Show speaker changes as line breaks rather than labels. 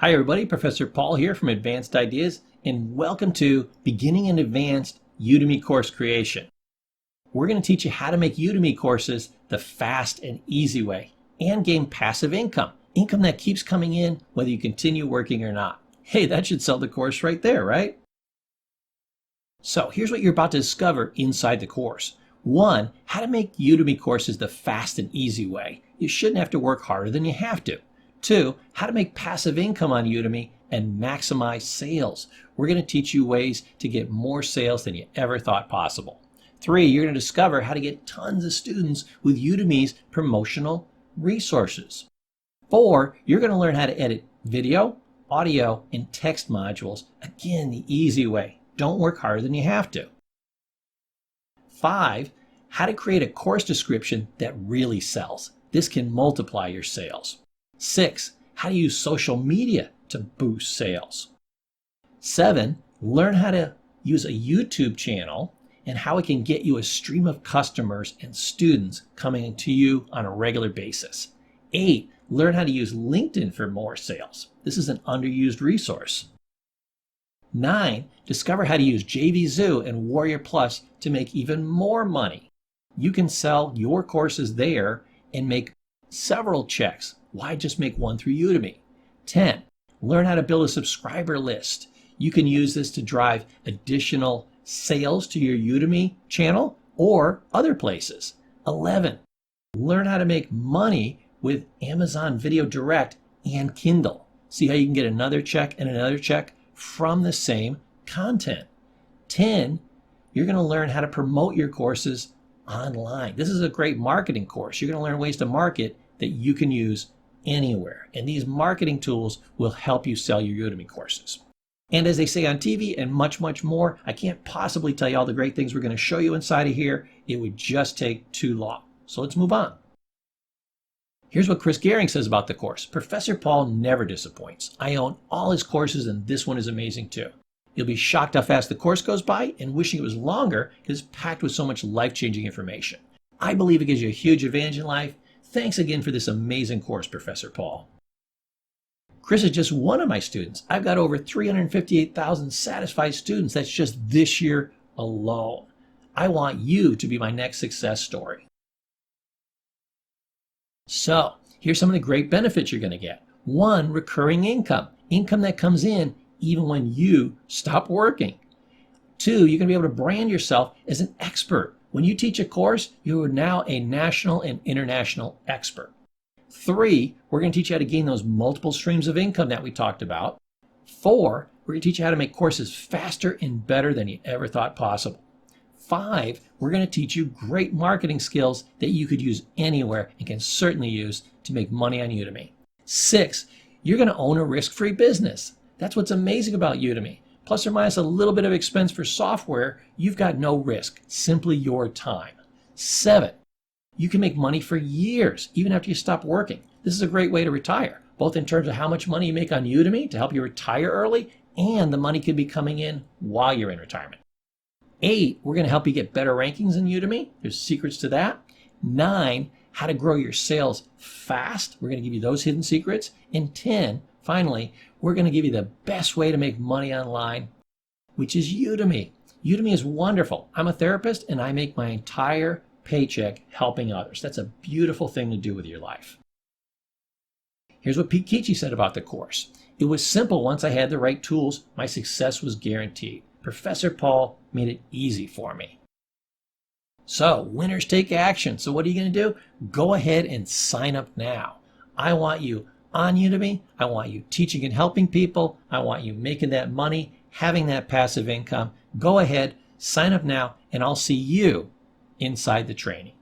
Hi everybody, Professor Paul here from Advanced Ideas, and welcome to Beginning and Advanced Udemy Course Creation. We're going to teach you how to make Udemy courses the fast and easy way and gain passive income that keeps coming in whether you continue working or not. Hey, that should sell the course right there, right? So here's what you're about to discover inside the course. 1, how to make Udemy courses the fast and easy way. You shouldn't have to work harder than you have to. 2, how to make passive income on Udemy and maximize sales. We're going to teach you ways to get more sales than you ever thought possible. 3, you're going to discover how to get tons of students with Udemy's promotional resources. 4, you're going to learn how to edit video, audio, and text modules. Again, the easy way. Don't work harder than you have to. 5, how to create a course description that really sells. This can multiply your sales. 6, how to use social media to boost sales. 7, learn how to use a YouTube channel and how it can get you a stream of customers and students coming to you on a regular basis. 8, learn how to use LinkedIn for more sales. This is an underused resource. 9, discover how to use JVZoo and Warrior Plus to make even more money. You can sell your courses there and make several checks. Why just make one through Udemy? 10, learn how to build a subscriber list. You can use this to drive additional sales to your Udemy channel or other places. 11, learn how to make money with Amazon Video Direct and Kindle. See how you can get another check and another check from the same content. 10, you're going to learn how to promote your courses online. This is a great marketing course. You're going to learn ways to market that you can use anywhere. And these marketing tools will help you sell your Udemy courses. And as they say on TV and much, much more, I can't possibly tell you all the great things we're going to show you inside of here. It would just take too long. So let's move on. Here's what Chris Gehring says about the course. Professor Paul never disappoints. I own all his courses and this one is amazing too. You'll be shocked how fast the course goes by and wishing it was longer because it's packed with so much life-changing information. I believe it gives you a huge advantage in life. Thanks again for this amazing course, Professor Paul. Chris is just one of my students. I've got over 358,000 satisfied students. That's just this year alone. I want you to be my next success story. So here's some of the great benefits you're going to get. 1, recurring income that comes in even when you stop working. 2, you're going to be able to brand yourself as an expert. When you teach a course, you are now a national and international expert. 3, we're going to teach you how to gain those multiple streams of income that we talked about. 4, we're going to teach you how to make courses faster and better than you ever thought possible. 5, we're going to teach you great marketing skills that you could use anywhere and can certainly use to make money on Udemy. 6, you're going to own a risk-free business. That's what's amazing about Udemy. Plus or minus a little bit of expense for software, you've got no risk, simply your time. 7, you can make money for years, even after you stop working. This is a great way to retire, both in terms of how much money you make on Udemy to help you retire early, and the money could be coming in while you're in retirement. 8, we're going to help you get better rankings in Udemy. There's secrets to that. 9, how to grow your sales fast. We're going to give you those hidden secrets. And 10, finally, we're going to give you the best way to make money online, which is Udemy. Udemy is wonderful. I'm a therapist and I make my entire paycheck helping others. That's a beautiful thing to do with your life. Here's what Pete Keachy said about the course. It was simple once I had the right tools. My success was guaranteed. Professor Paul made it easy for me. So, winners take action. So what are you going to do? Go ahead and sign up now. I want you on Udemy. I want you teaching and helping people. I want you making that money, having that passive income. Go ahead, sign up now, and I'll see you inside the training.